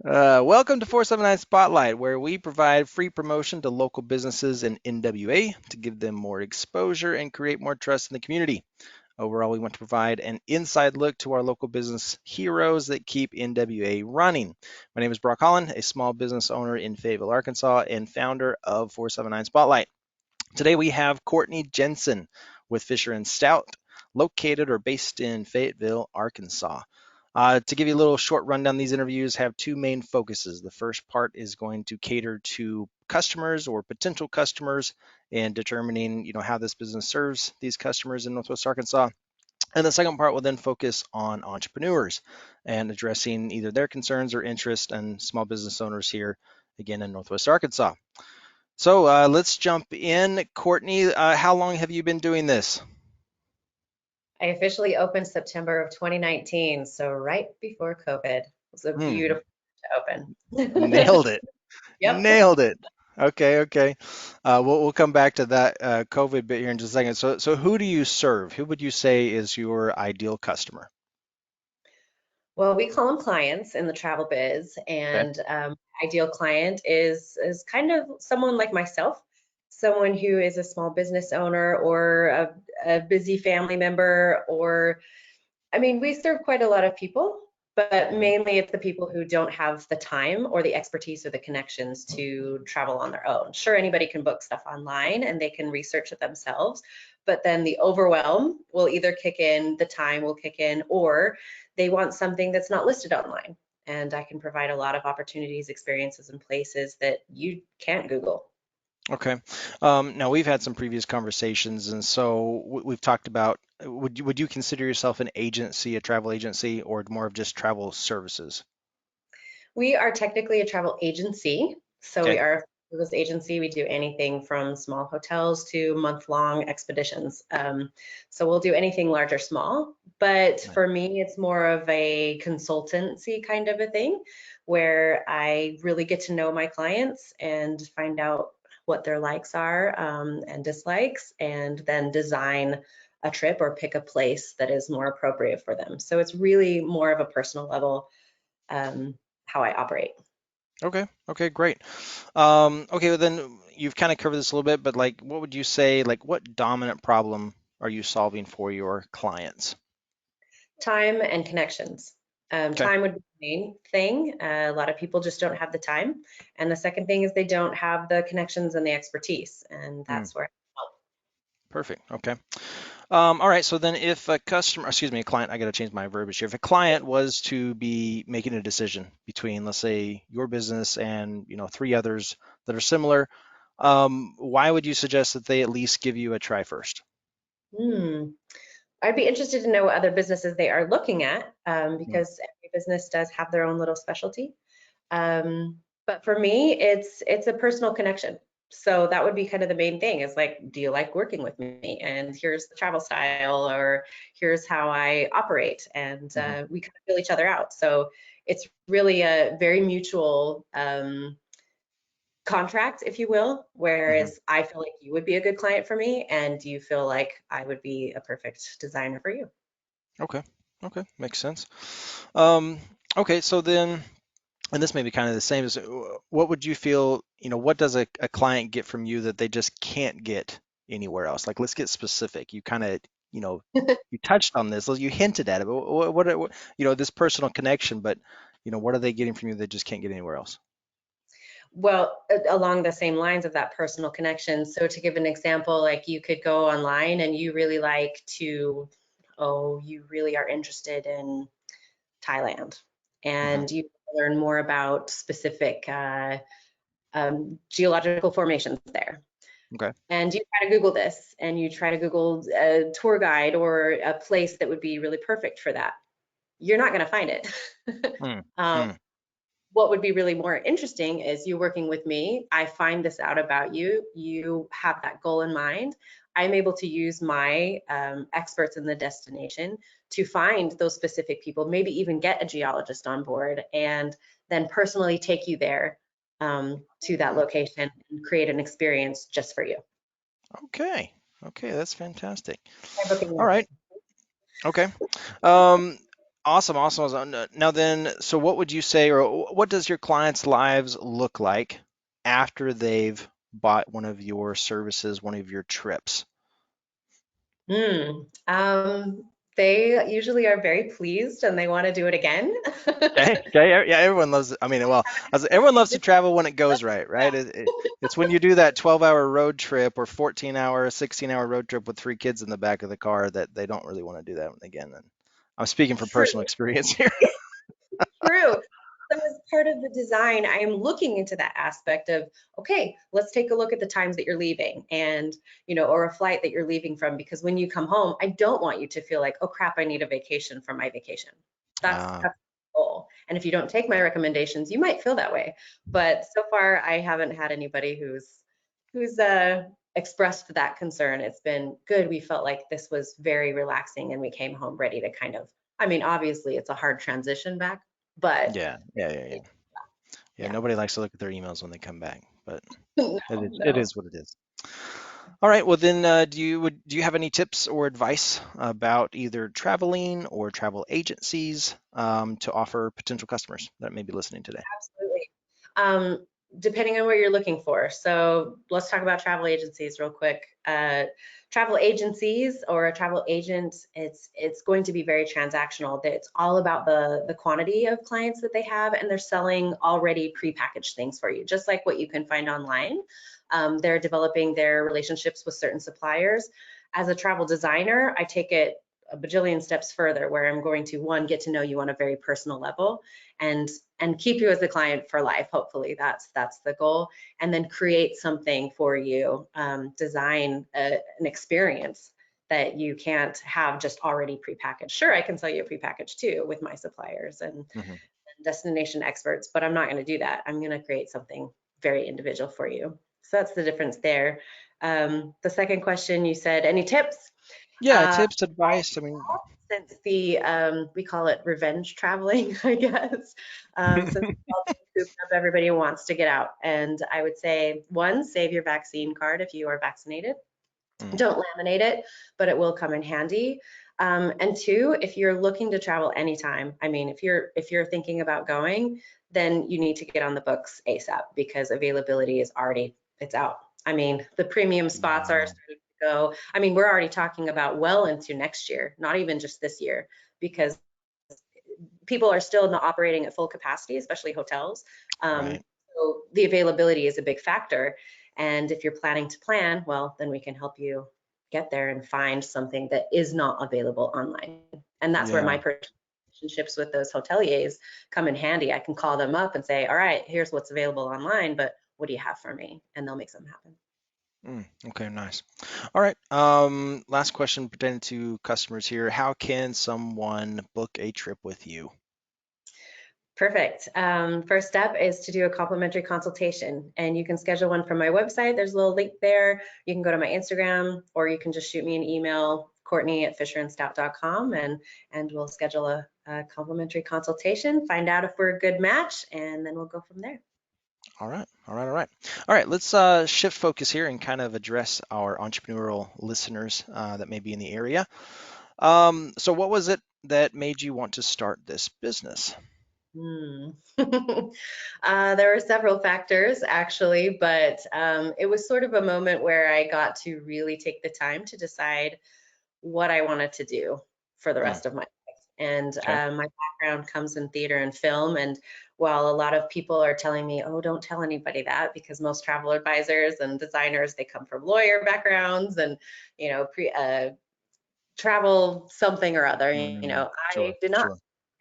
Welcome to 479 Spotlight, where we provide free promotion to local businesses in NWA to give them more exposure and create more trust in the community. Overall, we want to provide an inside look to our local business heroes that keep NWA running. My name is Brock Holland, a small business owner in Fayetteville, Arkansas, and founder of 479 Spotlight. Today we have Courtney Jensen with Fisher and Stout, located or based in Fayetteville, Arkansas. To give you a little short rundown, these interviews have two main focuses. The first part is going to cater to customers or potential customers and determining, how this business serves these customers in Northwest Arkansas. And the second part will then focus on entrepreneurs and addressing either their concerns or interests and small business owners here, again, in Northwest Arkansas. So let's jump in. Courtney, how long have you been doing this? I officially opened September of 2019, so right before COVID. It was a Hmm, beautiful to open. nailed it. Yep. Nailed it. Okay, okay. We'll come back to that COVID bit here in just a second. So who do you serve? Who would you say is your ideal customer? Well, we call them clients in the travel biz, Okay. and ideal client is kind of someone like myself, someone who is a small business owner or a busy family member, or I mean, we serve quite a lot of people, but Mhm. mainly it's the people who don't have the time or the expertise or the connections to travel on their own. Sure, anybody can book stuff online and they can research it themselves, but then the overwhelm will either kick in, the time will kick in, or they want something that's not listed online. And I can provide a lot of opportunities, experiences, and places that you can't Google. Okay. Now we've had some previous conversations, and so we've talked about would you consider yourself an agency, a travel agency, or more of just travel services? We are technically a travel agency. So we Okay. are a service agency. We do anything from small hotels to month-long expeditions. So we'll do anything large or small. But Right. for me, it's more of a consultancy kind of a thing where I really get to know my clients and find out what their likes are and dislikes, and then design a trip or pick a place that is more appropriate for them. So it's really more of a personal level um, how I operate. Okay. Okay. Great. Okay. Well, then you've kind of covered this a little bit, but like, what would you say? Like, what dominant problem are you solving for your clients? Time and connections. Okay. Time would be the main thing. A lot of people just don't have the time. And the second thing is they don't have the connections and the expertise. And Hmm. that's where I help. Perfect. Okay. All right. So then, if a customer, excuse me, a client, I got to change my verbiage here. If a client was to be making a decision between, let's say, your business and three others that are similar, why would you suggest that they at least give you a try first? Hmm. I'd be interested to know what other businesses they are looking at Hmm. because every business does have their own little specialty. But for me, it's a personal connection. So that would be kind of the main thing is like, do you like working with me? And here's the travel style, or here's how I operate. And Hmm. we kind of fill each other out. So it's really a very mutual contract, if you will, Hmm. whereas I feel like you would be a good client for me, and you feel like I would be a perfect designer for you. Okay. Okay. Makes sense. Um, okay. So then, and this may be kind of the same as what would you feel, what does a client get from you that they just can't get anywhere else? Like, let's get specific. You kind of, you know, you touched on this, you hinted at it, but this personal connection, but, what are they getting from you they just can't get anywhere else? Well, along the same lines of that personal connection. So to give an example, like you could go online and you really like to, oh, you really are interested in Thailand Hmm. and you learn more about specific geological formations there. Okay. And you try to Google this and you try to Google a tour guide or a place that would be really perfect for that. You're not going to find it. Mm, um, mm, what would be really more interesting is you working with me. I find this out about you. You have that goal in mind. I'm able to use my experts in the destination to find those specific people, maybe even get a geologist on board, and then personally take you there to that mm. location and create an experience just for you. Okay. Okay, that's fantastic. My booking All method. right. Okay. Um, Awesome, awesome. Awesome. Now then, so what would you say, or what does your clients' lives look like after they've bought one of your services, one of your trips? Hmm. They usually are very pleased and they want to do it again. Okay, okay, yeah, everyone loves it. I mean, well, everyone loves to travel when it goes right, right? It's when you do that 12-hour road trip or 14-hour, 16-hour road trip with three kids in the back of the car that they don't really want to do that one again. And I'm speaking from True. personal experience here. True. So as part of the design, I am looking into that aspect of, okay, let's take a look at the times that you're leaving and, or a flight that you're leaving from, because when you come home, I don't want you to feel like, oh crap, I need a vacation from my vacation. That's the goal. And if you don't take my recommendations, you might feel that way. But so far, I haven't had anybody who's expressed that concern. It's been good. We felt like this was very relaxing and we came home ready to kind of, I mean, obviously it's a hard transition back, but Yeah, yeah, yeah, yeah. Yeah, yeah. nobody likes to look at their emails when they come back, but No, it no. is what it is. All right, well then, do you have any tips or advice about either traveling or travel agencies to offer potential customers that may be listening today? Absolutely. Um, Depending on what you're looking for. So let's talk about travel agencies real quick. Travel agencies or a travel agent, it's going to be very transactional. It's all about the quantity of clients that they have, and they're selling already prepackaged things for you, just like what you can find online. They're developing their relationships with certain suppliers. As a travel designer, I take it a bajillion steps further, where I'm going to, one, get to know you on a very personal level, and keep you as a client for life. Hopefully that's the goal. And then create something for you, design an experience that you can't have just already prepackaged. Sure, I can sell you a prepackaged too with my suppliers and Hmm. destination experts, but I'm not going to do that. I'm going to create something very individual for you. So that's the difference there. The second question, you said any tips? Yeah, Uh, tips, advice. I mean, since we call it revenge traveling, I guess, since we've all been cooped up, everybody wants to get out. And I would say, one, save your vaccine card if you are vaccinated. mm, Don't laminate it, but it will come in handy. And two, if you're looking to travel anytime, I mean, if you're thinking about going, then you need to get on the books ASAP, because availability is already, it's out. I mean, the premium spots are yeah, starting to go. I mean, we're already talking about well into next year, not even just this year, because people are still not operating at full capacity, especially hotels. right. So the availability is a big factor. And if you're planning to plan, well, then we can help you get there and find something that is not available online. And that's where Yeah. my relationships with those hoteliers come in handy. I can call them up and say, all right, here's what's available online, but what do you have for me? And they'll make something happen. Okay, nice. All right. Last question pertaining to customers here. How can someone book a trip with you? Perfect. First step is to do a complimentary consultation, and you can schedule one from my website. There's a little link there. You can go to my Instagram, or you can just shoot me an email, Courtney@fisherandstout.com, and we'll schedule a complimentary consultation, find out if we're a good match, and then we'll go from there. All right, all right, all right. All right, let's shift focus here and kind of address our entrepreneurial listeners that may be in the area. So what was it that made you want to start this business? Hmm. There were several factors actually, but it was sort of a moment where I got to really take the time to decide what I wanted to do for the Mm, rest of my life. And okay. my background comes in theater and film. And while a lot of people are telling me, oh, don't tell anybody that, because most travel advisors and designers, they come from lawyer backgrounds and, travel something or other, I Sure, did not. sure.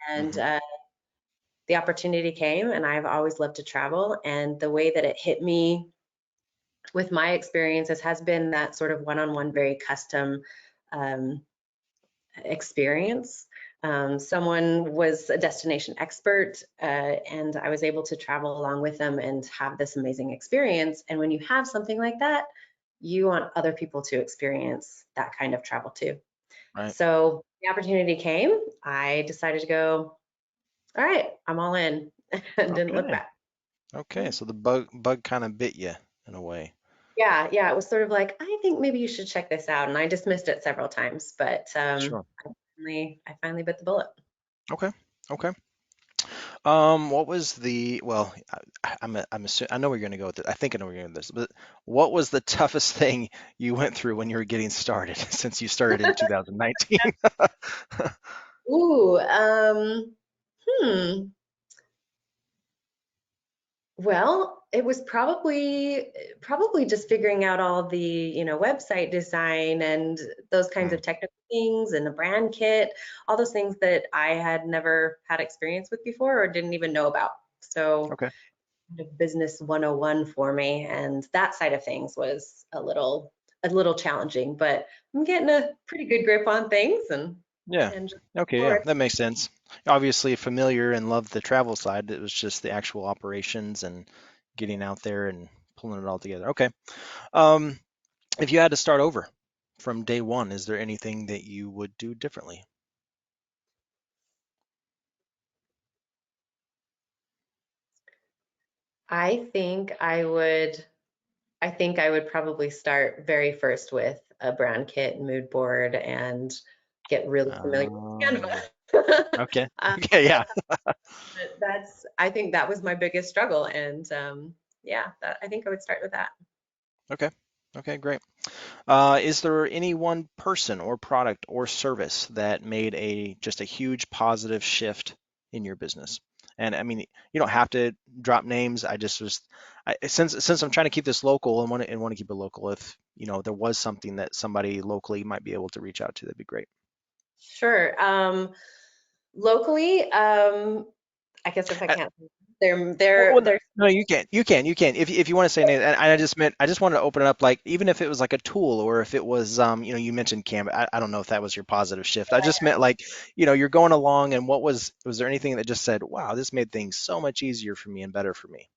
And Hmm. the opportunity came, and I've always loved to travel. And the way that it hit me with my experiences has been that sort of one-on-one, very custom um, experience. Someone was a destination expert, and I was able to travel along with them and have this amazing experience. And when you have something like that, you want other people to experience that kind of travel too. Right. So the opportunity came. I decided to go, all right, I'm all in, and didn't look Okay. back. Okay. So the bug kind of bit you in a way. Yeah, yeah, it was sort of like, I think maybe you should check this out. And I dismissed it several times, but Sure. I finally bit the bullet. Okay. Okay. What was the, well, I'm assuming, I know where you're going to go with it. I think I know where you're going with this, but what was the toughest thing you went through when you were getting started since you started in 2019? Ooh, hmm. Well, it was probably just figuring out all the, website design and those kinds Hmm, of technical things and the brand kit, all those things that I had never had experience with before or didn't even know about. So okay. kind of business 101 for me, and that side of things was a little challenging, but I'm getting a pretty good grip on things Yeah. and just Okay. Yeah, forward. that makes sense. Obviously familiar and loved the travel side. It was just the actual operations and getting out there and pulling it all together. Okay. Um, if you had to start over from day one, is there anything that you would do differently? I think I would probably start very first with a brand kit, mood board, and get really familiar with Oh, Canva. okay. Um, Okay. Yeah. I think that was my biggest struggle, and yeah, I think I would start with that. Okay. Okay, great. Is there any one person or product or service that made just a huge positive shift in your business? And I mean, you don't have to drop names. I just was, since I'm trying to keep this local and want to keep it local, if there was something that somebody locally might be able to reach out to, that'd be great. Sure. Locally, I guess if I can't, they're Well, they're no, they're no, you can. If you want to say anything, and I just meant, I just wanted to open it up, like even if it was like a tool, or if it was, you mentioned Canva. I don't know if that was your positive shift. I just meant like, you're going along, and was there anything that just said, wow, this made things so much easier for me and better for me?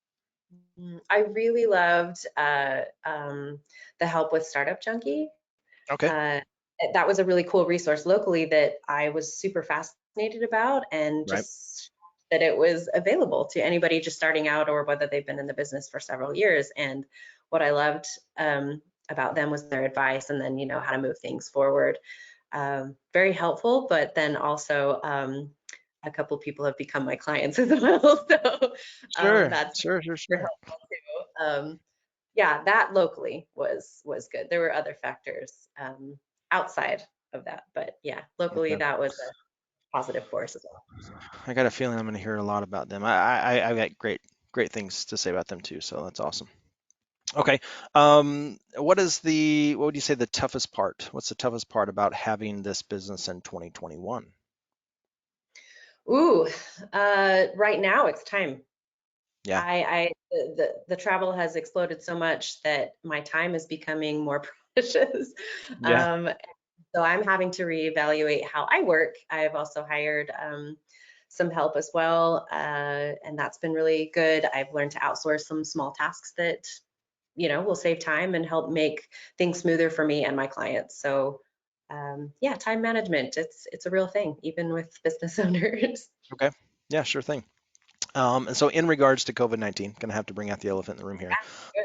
I really loved the help with Startup Junkie. Okay, Uh, that was a really cool resource locally that I was super fascinated about, and right. just that it was available to anybody just starting out or whether they've been in the business for several years. And what I loved about them was their advice, and then how to move things forward. Very helpful, but then also a couple people have become my clients as well, so Sure, that's sure, sure, super sure. helpful too. Yeah, that locally was good. There were other factors outside of that, but yeah, locally Okay. that was a positive force as well. I got a feeling I'm going to hear a lot about them. I've got great things to say about them too, so that's awesome. Okay. What would you say the toughest part? What's the toughest part about having this business in 2021? Ooh, right now it's time. Yeah. The travel has exploded so much that my time is becoming more precious. Yeah. Um, so I'm having to reevaluate how I work. I've also hired some help as well, and that's been really good. I've learned to outsource some small tasks that will save time and help make things smoother for me and my clients. So yeah, time management, it's a real thing, even with business owners. Okay. Yeah, sure thing. And so in regards to COVID-19, gonna have to bring out the elephant in the room here.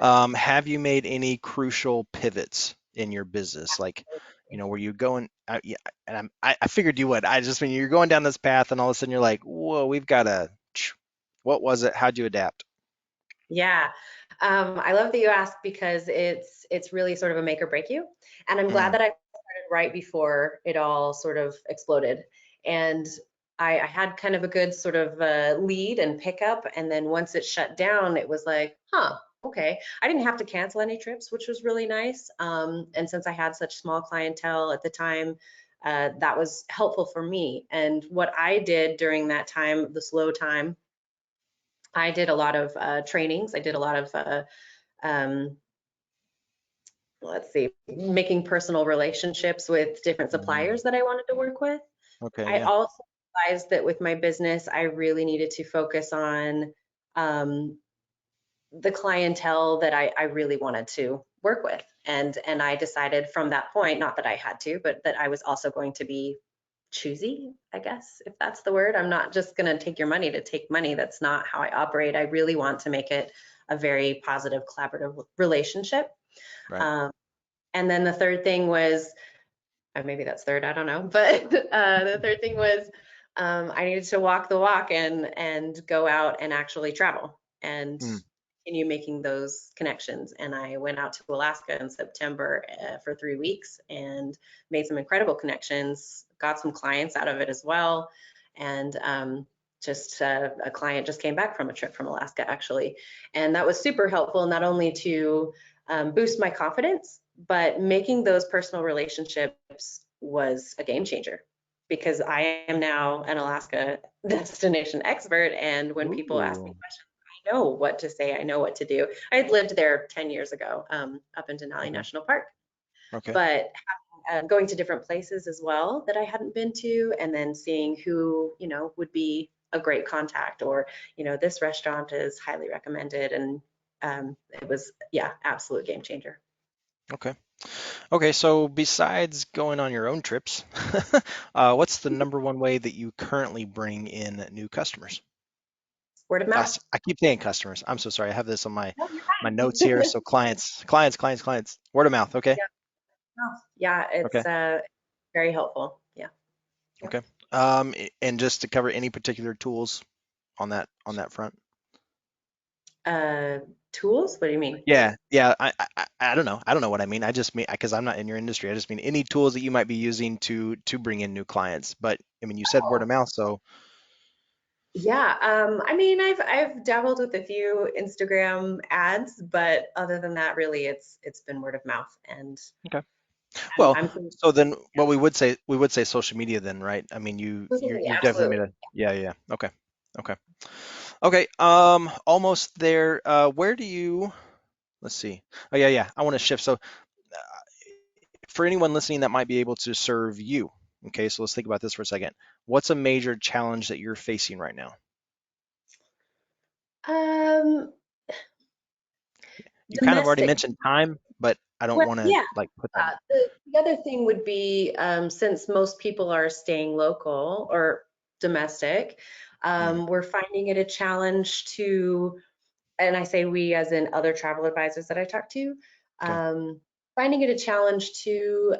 Have you made any crucial pivots in your business? Like, where you going, yeah, and I figured you would. I just mean you're going down this path and all of a sudden you're like, whoa, we've got a, what was it? How'd you adapt? Yeah, I love that you asked because it's really sort of a make or break you, and I'm glad Mm, that I started right before it all sort of exploded. And I had kind of a good sort of lead and pickup, and then once it shut down, it was like, huh, okay. I didn't have to cancel any trips, which was really nice. And since I had such small clientele at the time, that was helpful for me. And what I did during that time, the slow time, I did a lot of trainings. I did a lot of, um, let's see, making personal relationships with different mm, suppliers that I wanted to work with. okay, I yeah, also realized that with my business, I really needed to focus on um, the clientele that I really wanted to work with. And I decided from that point, not that I had to, but that I was also going to be choosy, I guess, if that's the word. I'm not just going to take your money to take money. That's not how I operate. I really want to make it a very positive, collaborative relationship. right. Um, and then the third thing was, maybe that's third, I don't know. But the third thing was I needed to walk the walk and go out and actually travel and Mm, continue making those connections. And I went out to Alaska in September for 3 weeks and made some incredible connections, got some clients out of it as well. And just a client just came back from a trip from Alaska actually. And that was super helpful, not only to boost my confidence, but making those personal relationships was a game changer because I am now an Alaska destination expert. And when people ask me ooh, questions, I know what to say, I know what to do. I had lived there 10 years ago, up in Denali okay, National Park, okay. but going to different places as well that I hadn't been to, and then seeing who, would be a great contact, or, this restaurant is highly recommended. And it was, yeah, absolute game changer. Okay. Okay, so besides going on your own trips, what's the number one way that you currently bring in new customers? Word of mouth. I keep saying customers. I'm so sorry. I have this on No, you're my notes here. fine. So clients. Word of mouth. Okay. Yeah, mouth. Yeah, Okay. it's very helpful. Yeah. Yeah. Okay. And just to cover any particular tools on that front. Uh, Tools? What do you mean? Yeah, yeah. I don't know. I don't know what I mean. I just mean because I'm not in your industry. I just mean any tools that you might be using to bring in new clients. But I mean, you said word of mouth, so Yeah, I mean, I've dabbled with a few Instagram ads, but other than that, really, it's been word of mouth, and okay. I'm Well, I'm so then what we would say social media then, right? I mean, absolutely, you've definitely absolutely. made a yeah, yeah. Okay. Okay. Okay. Almost there. Where do you let's see. Oh yeah, yeah. I want to shift. So for anyone listening that might be able to serve you, okay, so let's think about this for a second. What's a major challenge that you're facing right now? Um, You kind of already Domestic. mentioned time, but I don't Well, want to yeah. like put that. The other thing would be, since most people are staying local or domestic, Mm, we're finding it a challenge to, and I say we as in other travel advisors that I talk to, okay. um, finding it a challenge to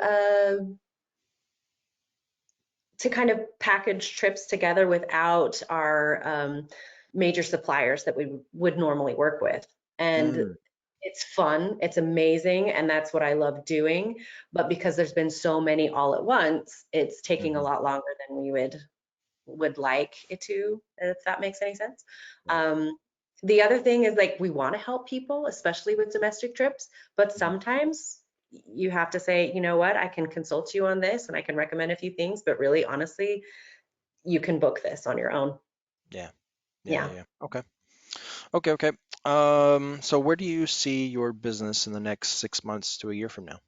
kind of package trips together without our major suppliers that we would normally work with. And Mm, it's fun, it's amazing, and that's what I love doing. But because there's been so many all at once, it's taking a hmm lot longer than we would like it to, if that makes any sense. Right. Um, the other thing is, like, we want to help people, especially with domestic trips, but Mhm. sometimes you have to say, you know what, I can consult you on this and I can recommend a few things, but really, honestly, you can book this on your own. Yeah. Yeah. Yeah. Yeah. Yeah. Okay. Okay. Okay. So where do you see your business in the next 6 months to a year from now?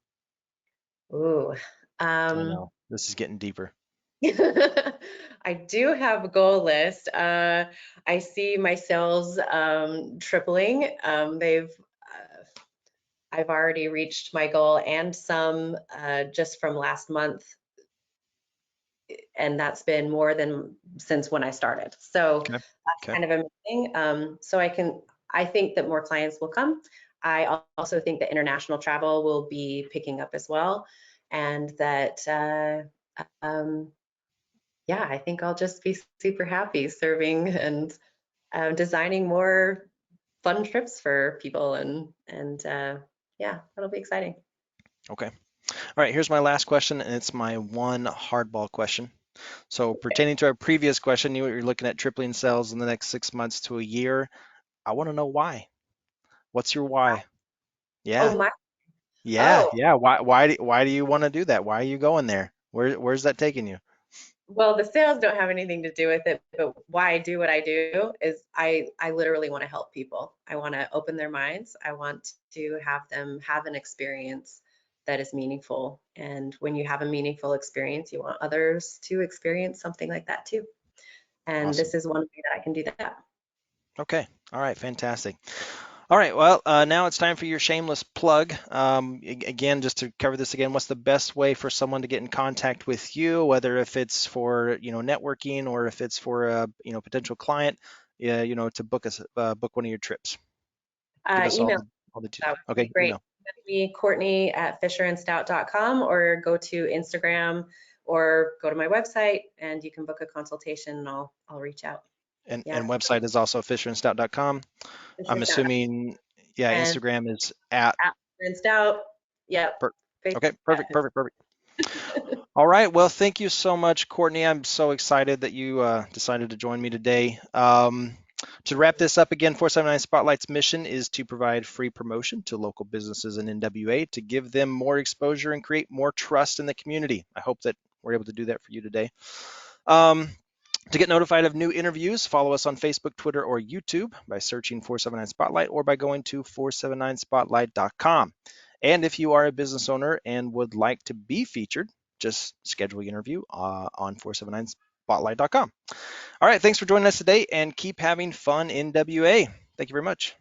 Ooh. I Um, know this is getting deeper. I do have a goal list. I see my sales tripling. I've already reached my goal and some just from last month, and that's been more than since when I started. So Okay. that's Okay. kind of amazing. I think that more clients will come. I also think that international travel will be picking up as well, and that um, yeah, I think I'll just be super happy serving and designing more fun trips for people, and yeah, that'll be exciting. Okay. All right. Here's my last question, and it's my one hardball question. So pertaining to our previous question, you're looking at tripling sales in the next 6 months to a year. I want to know why. What's your why? Oh Yeah. my, Yeah. oh, Yeah. Why do you want to do that? Why are you going there? Where's that taking you? well, the sales don't have anything to do with it, but why I do what I do is I literally want to help people. I want to open their minds. I want to have them have an experience that is meaningful. And when you have a meaningful experience, you want others to experience something like that too. And Awesome. this is one way that I can do that. Okay. All right. Fantastic. All right. Well, now it's time for your shameless plug. Again, just to cover this again, what's the best way for someone to get in contact with you, whether if it's for networking or if it's for a potential client, yeah, to book one of your trips. Give us Email, all the that details. would be Okay. great. Email. Send me Courtney at fisherandstout.com or go to Instagram or go to my website and you can book a consultation and I'll reach out. Yeah. And website is also fisherandstout.com. Fisher I'm and Stout. assuming, yeah, And Instagram is at. Fisher and Stout. Yep. Per, Facebook okay, at perfect, perfect, perfect. All right. Well, thank you so much, Courtney. I'm so excited that you decided to join me today. To wrap this up again, 479 Spotlight's mission is to provide free promotion to local businesses in NWA to give them more exposure and create more trust in the community. I hope that we're able to do that for you today. To get notified of new interviews, follow us on Facebook, Twitter, or YouTube by searching 479 Spotlight or by going to 479spotlight.com. And if you are a business owner and would like to be featured, just schedule your interview on 479spotlight.com. All right, thanks for joining us today and keep having fun in WA. Thank you very much.